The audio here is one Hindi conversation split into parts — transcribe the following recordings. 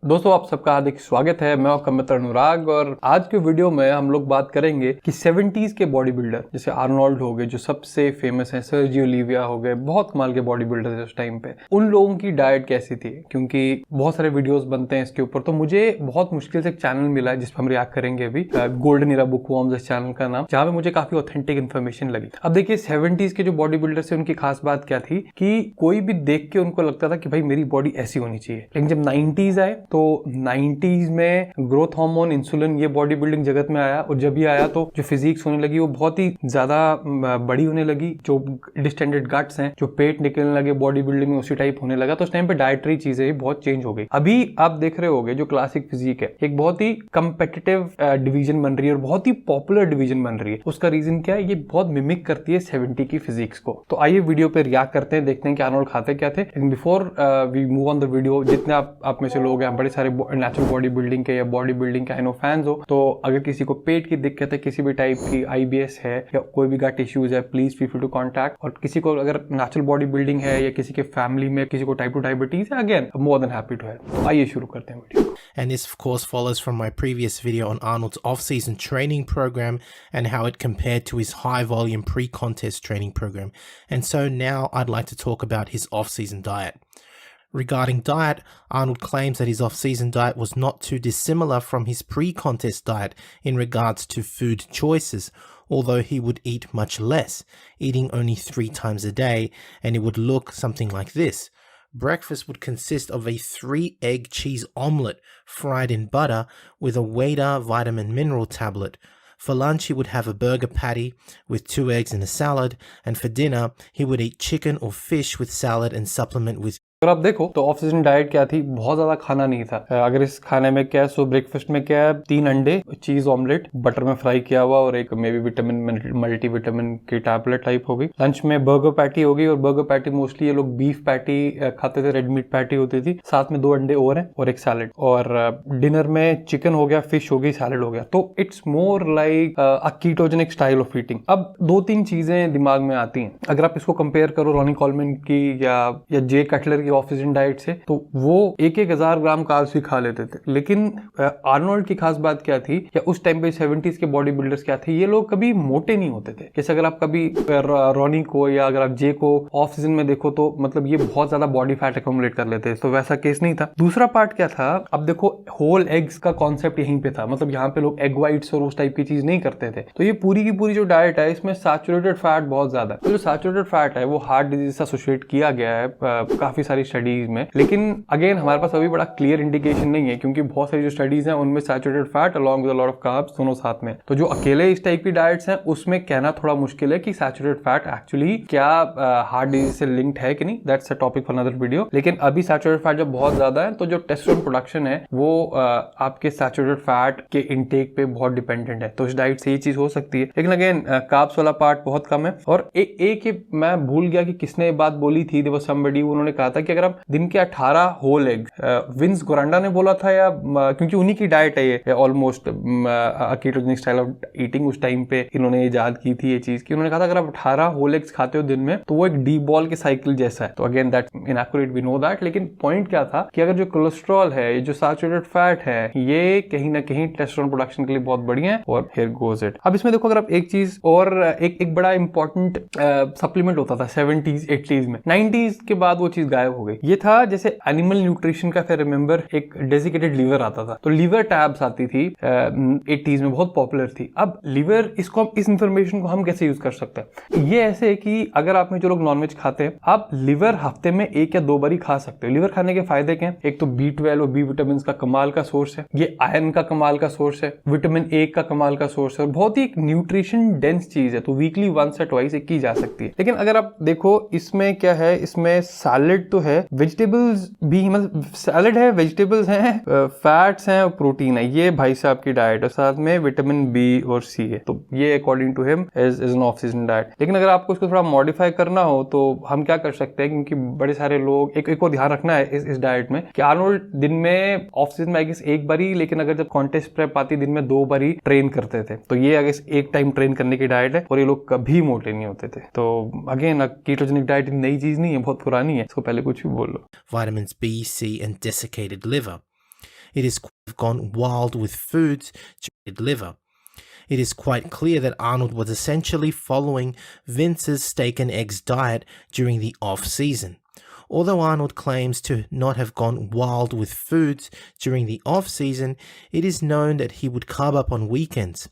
दोस्तों आप सबका हार्दिक स्वागत है। मैं आपका मित्र अनुराग और आज के वीडियो में हम लोग बात करेंगे कि 70s के बॉडी बिल्डर जैसे आर्नोल्ड हो गए जो सबसे फेमस है, सर्जियो ओलिविया हो गए, बहुत कमाल के बॉडी बिल्डर थे उस टाइम पे। उन लोगों की डाइट कैसी थी, क्योंकि बहुत सारे वीडियोस बनते हैं इसके ऊपर। तो मुझे बहुत मुश्किल से एक चैनल मिला है जिस पर हम रिएक्ट करेंगे अभी, गोल्डन इरा बुकवॉर्म्स इस चैनल का नाम, जहाँ पे मुझे काफी ऑथेंटिक इन्फॉर्मेशन लगी। अब देखिए 70s के जो बॉडी बिल्डर थे उनकी खास बात क्या थी कि कोई भी देख के उनको लगता था कि भाई मेरी बॉडी ऐसी होनी चाहिए। लेकिन जब 90s आए तो 90s में ग्रोथ हार्मोन, इंसुलिन, ये बॉडी बिल्डिंग जगत में आया और जब ये आया तो जो फिजिक्स होने लगी वो बहुत ही ज्यादा बड़ी होने लगी। जो डिस्टेंडेड गट्स हैं, जो पेट निकलने लगे, बॉडी बिल्डिंग में उसी टाइप होने लगा। तो उस टाइम पे डाइटरी चीजें बहुत चेंज हो गई। अभी आप देख रहे होंगे जो क्लासिक फिजिक है एक बहुत ही कंपेटिटिव डिवीजन बन रही है और बहुत ही पॉपुलर डिवीजन बन रही है। उसका रीजन क्या है? ये बहुत मिमिक करती है 70 की फिजिक्स को। तो आइए वीडियो पे रिएक्ट करते हैं, देखते हैं कि आर्नोल्ड खाते क्या थे। लेकिन before we move on the video, जितने आप में से लोग हैं बड़े सारे नेचुरल बॉडी बिल्डिंग के या बॉडी बिल्डिंग के आइनो फैंस हो, तो अगर किसी को पेट की दिक्कत है, किसी भी टाइप की IBS है या कोई भी गट इश्यूज है, please feel free to contact. और किसी को अगर नेचुरल बॉडी बिल्डिंग है या किसी के फैमिली में किसी को टाइप 2 डायबिटीज है, again more than happy to help. तो आइए शुरू करते हैं video. And this, of course, follows from my previous video on Arnold's off-season training program and how it compared to his high-volume pre-contest training program. And so now I'd like to talk about his off-season diet. Regarding diet, Arnold claims that his off-season diet was not too dissimilar from his pre-contest diet in regards to food choices, although he would eat much less, eating only 3 times a day, and it would look something like this. Breakfast would consist of a 3-egg cheese omelette fried in butter with a Weda vitamin mineral tablet. For lunch, he would have a burger patty with 2 eggs and a salad, and for dinner, he would eat chicken or fish with salad and supplement with अगर आप देखो तो ऑफ सीजन डाइट क्या थी, बहुत ज्यादा खाना नहीं था। अगर इस खाने में क्या है, सो ब्रेकफास्ट में क्या है, 3 अंडे, चीज ऑमलेट बटर में फ्राई किया हुआ और एक may be vitamin multi vitamin की टैबलेट टाइप हो गई। लंच में बर्गर पैटी हो गई और बर्गर पैटी मोस्टली ये लोग बीफ पैटी खाते थे, रेड मीट पैटी होती थी, साथ में 2 अंडे और हैं और एक सैलेड। और डिनर में चिकन हो गया, फिश हो गई, सैलेड हो गया। तो it's more like a ketogenic style of eating. अब 2-3 चीजें दिमाग में आती हैं अगर आप इसको कंपेयर करो रॉनी कॉलमैन की या जे कटलर ऑफ सीजन डाइट से, तो वो 1,000 ग्राम कार्ब्स भी खा लेते थे। लेकिन आर्नोल्ड की खास बात क्या थी, या उस टाइम पे 70s के बॉडी बिल्डर्स क्या थे, ये लोग कभी मोटे नहीं होते थे। जैसे अगर आप कभी रॉनी को या अगर आप जे को ऑफ सीजन में देखो तो मतलब ये बहुत ज्यादा बॉडी फैट अकोमुलेट कर लेते, तो वैसा केस नहीं था। दूसरा पार्ट क्या था, अब देखो होल एग्स का कॉन्सेप्ट यहीं पे था, मतलब यहाँ पे लोग एग व्हाइट्स और उस टाइप की चीज नहीं करते थे। तो ये पूरी की पूरी जो डाइट है इसमें सैचुरेटेड फैट बहुत ज्यादा है। तो जो सैचुरेटेड फैट है वो हार्ट डिजीज से एसोसिएट किया गया है काफी सारी स्टडीज में। लेकिन अगेन हमारे पास अभी बड़ा क्लियर इंडिकेशन नहीं है, क्योंकि बहुत सारी जो स्टडीज हैं उनमें saturated fat along with a lot of carbs दोनों साथ में। तो जो अकेले इस टाइप की डाइट्स हैं उसमें कहना थोड़ा मुश्किल है कि सैचुरेटेड फैट एक्चुअली क्या हार्ट डिजीज से लिंक्ड है कि नहीं। That's a topic for another video. लेकिन अभी सैचुरेटेड फैट जब बहुत ज्यादा है तो जो टेस्टोस्टेरोन प्रोडक्शन है वो आपके सैचुरेटेड फैट के इंटेक पे बहुत डिपेंडेंट है। तो इस डाइट से ये चीज हो सकती है। लेकिन अगेन कार्ब्स वाला पार्ट बहुत कम है। और एक मैं भूल गया कि किसने ये बात बोली थी, देयर वाज समबडी, उन्होंने कहा था कि अगर आप दिन के 18 होल एग, विंस गोरांडा ने बोला था या क्योंकि उन्हीं की डाइट है ये almost ketogenic style of eating, उस टाइम पे इन्होंने इजाद की थी ये चीज कि उन्होंने कहा था अगर आप 18 होल एग्स खाते हो दिन में तो वो एक डी बॉल के साइकिल जैसा है। तो again that inaccurate, we know that. लेकिन पॉइंट क्या था कि अगर जो कोलेस्ट्रॉल है, ये जो सैचुरेटेड फैट है, ये कहीं ना कहीं टेस्टोस्टेरोन प्रोडक्शन के लिए बहुत बढ़िया है। और हियर गोज इट। अब इसमें देखो अगर आप एक चीज और एक बड़ा इंपॉर्टेंट सप्लीमेंट होता था 70s 80s में, 90s के बाद वो चीज गायब हो गई। ये था जैसे एनिमल न्यूट्रिशन का, फिर रिमेंबर एक डेजिकेटेड लीवर आता था, तो लीवर टैब्स आती थी 80s में, बहुत पॉपुलर थी। अब लीवर, इसको इस इंफॉर्मेशन को हम कैसे यूज कर सकते हैं? ये ऐसे है कि अगर आप में जो लोग नॉनवेज खाते हैं, आप लिवर हफ्ते में 1 या 2 बार ही खा सकते हो। लिवर खाने के फायदे क्या हैं? एक तो B12 और बी विटामिन का कमाल का सोर्स है, ये आयरन का कमाल का सोर्स है, विटामिन ए का कमाल का सोर्स है, और बहुत ही न्यूट्रिशन डेंस चीज है। तो वीकली 1 या 2 की जा सकती है। लेकिन अगर आप देखो इसमें क्या है, इसमें सैलेड तो है, वेजिटेबल्स भी, मतलब सैलेड है, वेजिटेबल्स हैं, फैट्स हैं और प्रोटीन है। ये भाई साहब की डाइट है, साथ में विटामिन बी और सी है। तो ये according to him is an off season diet. लेकिन अगर आपको इसको थोड़ा मॉडिफाई करना हो तो हम क्या कर सकते हैं, क्योंकि बड़े सारे लोग एक और ध्यान रखना है इस डाइट में कि आर्नोल्ड दिन में ऑफ सीजन में आई गेस 1 बार ही, लेकिन अगर जब कॉन्टेस्ट प्रेप आती दिन में 2 बार ही ट्रेन करते थे। तो ये अगर एक टाइम ट्रेन करने की डाइट है और ये लोग कभी मोटे नहीं होते थे। तो अगेन कीटोजेनिक डाइट नई चीज नहीं है, बहुत पुरानी है, इसको पहले कुछ भी बोल लो। vitamins B, C, and desiccated liver. it has gone wild with foods to liver. It is quite clear that Arnold was essentially following Vince's steak and eggs diet during the off-season. Although Arnold claims to not have gone wild with foods during the off-season, it is known that he would carb up on weekends.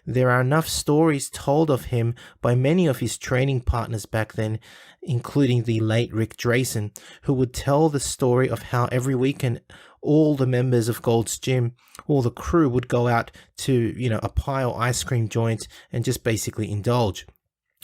There are enough stories told of him by many of his training partners back then, including the late Rick Drayson, who would tell the story of how every weekend all the members of Gold's Gym, all the crew would go out to, a pie or ice cream joint and just basically indulge.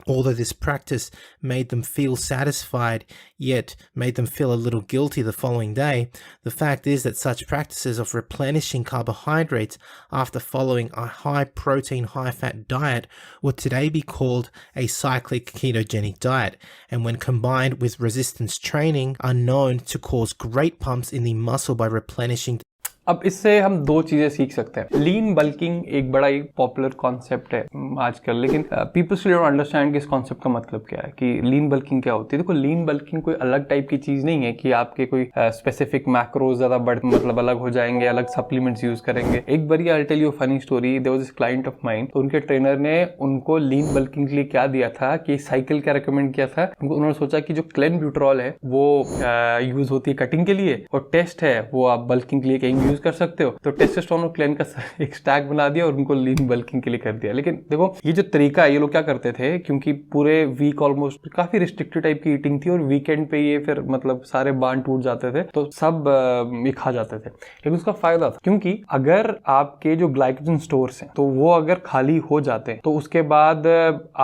Although this practice made them feel satisfied, yet made them feel a little guilty the following day, the fact is that such practices of replenishing carbohydrates after following a high-protein, high-fat diet would today be called a cyclic ketogenic diet, and when combined with resistance training are known to cause great pumps in the muscle by replenishing. अब इससे हम दो चीजें सीख सकते हैं। लीन बल्किंग एक बड़ा ही पॉपुलर कॉन्सेप्ट है आजकल, लेकिन पीपल स्टिल डोंट अंडरस्टैंड कि इस कॉन्सेप्ट का मतलब क्या है, कि लीन बल्किंग क्या होती है। देखो, लीन बल्किंग कोई अलग टाइप की चीज नहीं है कि आपके कोई स्पेसिफिक मैक्रोज ज्यादा मतलब अलग हो जाएंगे, अलग सप्लीमेंट्स यूज करेंगे। एक बार I tell you funny story. There was this client of mine, तो उनके ट्रेनर ने उनको लीन बल्किंग के लिए क्या दिया था कि साइकिल क्या रिकमेंड किया था। उन्होंने सोचा कि जो क्लेनब्यूटेरॉल है वो यूज होती है कटिंग के लिए, और टेस्ट है वो आप बल्किंग के लिए कहीं यूज कर सकते हो। तो टेस्टोस्टेरोन और क्लेन का एक स्टैक बना दिया और उनको लीन बल्किंग के लिए कर दिया। लेकिन देखो, ये जो तरीका है, ये लोग क्या करते थे, क्योंकि पूरे वीक ऑलमोस्ट काफी रिस्ट्रिक्टेड टाइप की ईटिंग थी और वीकेंड पे ये फिर मतलब सारे बांध टूट जाते थे, तो सब ये खा जाते थे। लेकिन उसका फायदा था, क्योंकि अगर आपके जो ग्लाइकोजन स्टोर्स हैं तो वो अगर खाली हो जाते हैं तो उसके बाद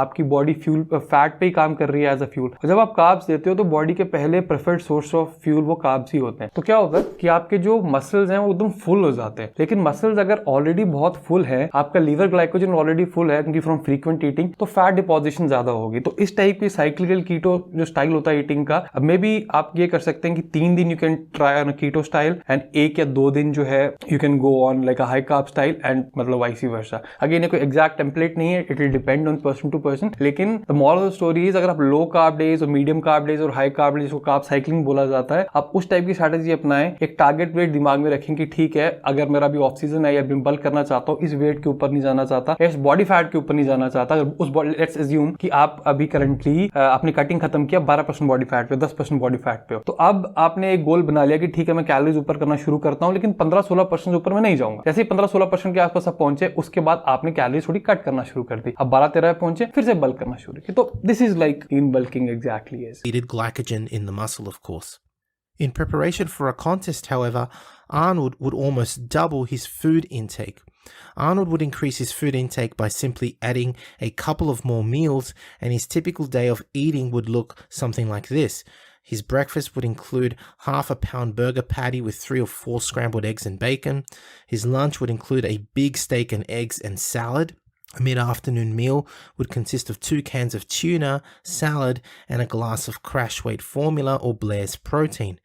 आपकी बॉडी फ्यूल फैट पे ही काम कर रही है एज अ फ्यूल। जब आप कार्ब्स देते हो तो बॉडी के पहले प्रेफर्ड सोर्स ऑफ फ्यूल वो कार्ब्स ही होते हैं। तो क्या होता है कि आपके जो मसल्स हैं वो एकदम फुल हो जाते हैं। लेकिन मसल्स अगर ऑलरेडी बहुत फुल है, आपका लीवर ग्लाइकोजन ऑलरेडी फुल है क्योंकि फ्रॉम फ्रीक्वेंट ईटिंग, तो फैट डिपोजिशन ज्यादा होगी। तो इस टाइप की साइक्लिकल कीटो जो स्टाइल होता है ईटिंग का, अब मे बी आप ये कर सकते हैं कि 3 दिन you can try on keto style and 1 या 2 दिन जो है you can go on like a high carb style and मतलब वाइस वर्सा। अगेन ये कोई एग्जैक्ट टेम्पलेट नहीं है, it will depend on person to person. लेकिन the moral of the story is, अगर आप लो कार्ब डेज और मीडियम कार्ब डेज और हाई कार्ब डेज को कार्ब साइक्लिंग बोला जाता है, आप उस टाइप की स्ट्रेटेजी अपनाएं। एक टारगेट वेट दिमाग में रखें कि ठीक है, अगर मेरा भी ऑफ सीजन है या बल्क करना चाहता हूं, इस वेट के ऊपर नहीं जाना चाहता, इस बॉडी फैट के ऊपर नहीं जाना चाहता। उस लेट्स अज्यूम कि आप अभी करंटली आपने कटिंग खत्म किया 12% बॉडी फैट पे, 10% बॉडी फैट पे हो, तो अब आपने एक गोल बना लिया कि ठीक है मैं कैलोरीज ऊपर करना शुरू करता हूं, लेकिन 15-16% ऊपर मैं नहीं जाऊंगा। जैसे ही 15-16% के आसपास आप पहुंचे, उसके बाद आपने कैलोरीज थोड़ी कट करना शुरू कर दी, अब 12-13 पहुंचे, फिर से बल्क करना शुरू किया। तो this is like lean bulking exactly as needed glycogen in the muscle, of course. In preparation for a contest, however, Arnold would almost double his food intake. Arnold would increase his food intake by simply adding a couple of more meals, and his typical day of eating would look something like this. His breakfast would include half a pound burger patty with 3 or 4 scrambled eggs and bacon. His lunch would include a big steak and eggs and salad. A mid-afternoon meal would consist of 2 cans of tuna, salad, and a glass of Crash Weight Formula or Blair's Protein.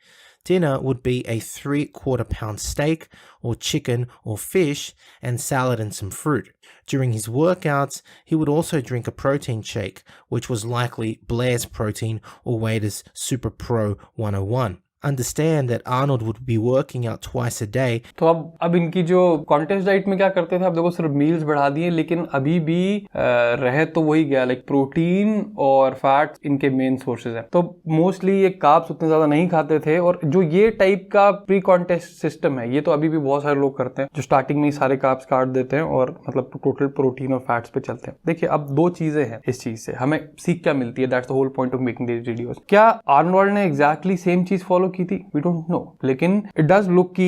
Dinner would be a 3/4 pound steak or chicken or fish and salad and some fruit. During his workouts, he would also drink a protein shake, which was likely Blair's Protein or Wader's Super Pro 101. Understand that Arnold would be working out twice a day. तो अब इनकी जो कॉन्टेस्ट डाइट में क्या करते थे, अब देखो सिर्फ मील्स बढ़ा दिए, लेकिन अभी भी रहे तो वही गया, लाइक प्रोटीन और फैट इनके मेन सोर्सेज हैं। तो मोस्टली ये कार्ब्स उतने ज्यादा नहीं खाते थे, और जो ये टाइप का प्री कॉन्टेस्ट सिस्टम है, ये तो अभी भी बहुत सारे लोग करते हैं, जो स्टार्टिंग में ही सारे कार्ब्स काट देते हैं और मतलब टोटल प्रोटीन और फैट्स पे चलते हैं। देखिए, अब 2 चीजें हैं इस चीज से, हमें सीख क्या मिलती है, that's the whole point of making this videos. क्या आर्नोल्ड ने एग्जैक्टली सेम चीज फॉलो की थी? वी डोंट नो, लेकिन इट डज लुक कि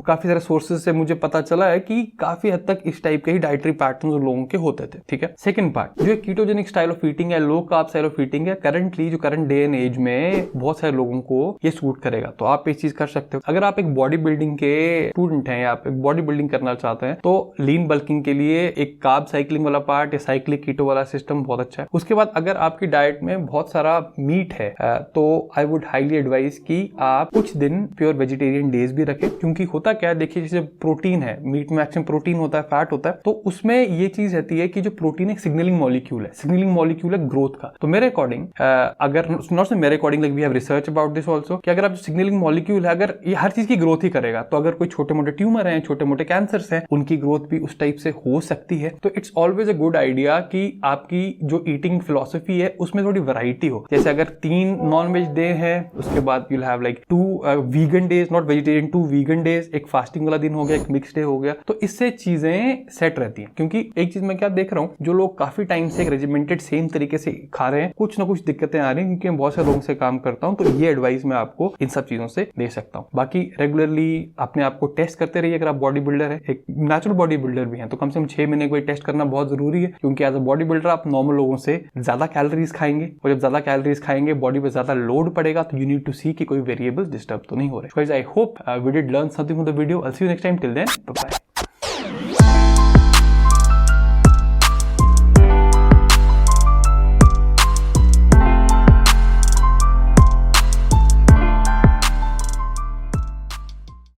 काफी सारे सोर्सेज से मुझे पता चला है कि काफी हद तक इस टाइप के ही डाइटरी पैटर्न्स लोगों के होते थे। ठीक है, सेकंड पार्ट, जो कीटोजेनिक स्टाइल ऑफ ईटिंग है, low carb style of eating है, करंटली जो करंट डे एंड एज में बहुत सारे लोगों को ये सूट करेगा। तो आप एक चीज कर सकते हो, अगर आप एक बॉडी बिल्डिंग के स्टूडेंट हैं या आप एक बॉडी बिल्डिंग करना चाहते हैं, तो लीन बल्किंग के लिए एक कार्ब साइक्लिंग वाला पार्ट या साइक्लिक कीटो वाला सिस्टम बहुत अच्छा है। उसके बाद अगर आपकी डाइट में बहुत सारा मीट है, तो आई वुड हाईली एडवाइज कि आप कुछ दिन प्योर वेजिटेरियन डेज भी रखें, क्योंकि होता क्या है, देखिए जैसे प्रोटीन है, मीट में मैक्सिमम प्रोटीन होता है, फैट होता है, तो उसमें ये चीज रहती है कि जो प्रोटीन एक सिग्नलिंग मॉलिक्यूल है, सिग्नलिंग मॉलिक्यूल है ग्रोथ का। तो मेरे अकॉर्डिंग अगर नॉट मेरे according, like we have research about this also, कि अगर आप सिग्नलिंग मॉलिक्यूल है, अगर ये हर चीज की ग्रोथ ही करेगा, तो अगर कोई छोटे मोटे ट्यूमर हैं, छोटे मोटे कैंसर्स हैं, उनकी ग्रोथ भी उस टाइप से हो सकती है। तो it's always a good idea कि आपकी जो ईटिंग फिलॉसफी है उसमें थोड़ी वैरायटी हो। जैसे अगर 3 नॉन-वेज डे है, उसके बाद you have like 2 vegan days, not vegetarian, 2 vegan days, एक फास्टिंग वाला दिन हो गया, एक मिक्स डे हो गया, तो इससे चीजें सेट रहती हैं। क्योंकि एक चीज मैं क्या देख रहा हूँ, जो लोग काफी टाइम से एक रेजिमेंटेड सेम तरीके से खा रहे हैं, कुछ ना कुछ दिक्कतें आ रही हैं, क्योंकि मैं बहुत सारे लोगों से काम करता हूँ, तो ये एडवाइस मैं आपको इन सब चीजों से दे सकता हूँ। बाकी रेगुलरली अपने आप को टेस्ट करते रहिए। अगर आप बॉडी बिल्डर है, एक नेचुरल बॉडी बिल्डर भी हैं, तो कम से कम 6 महीने कोई टेस्ट करना बहुत जरूरी है, क्योंकि एज अ बॉडी बिल्डर आप नॉर्मल लोगों से ज्यादा कैलोरीज खाएंगे, और जब ज्यादा कैलोरीज खाएंगे बॉडी पे ज्यादा लोड पड़ेगा, तो यू नीड टू सी कि कोई वेरिएबल्स डिस्टर्ब तो नहीं हो रहे। Guys, I hope we did learn something from the video. I will see you next time. Till then, bye bye.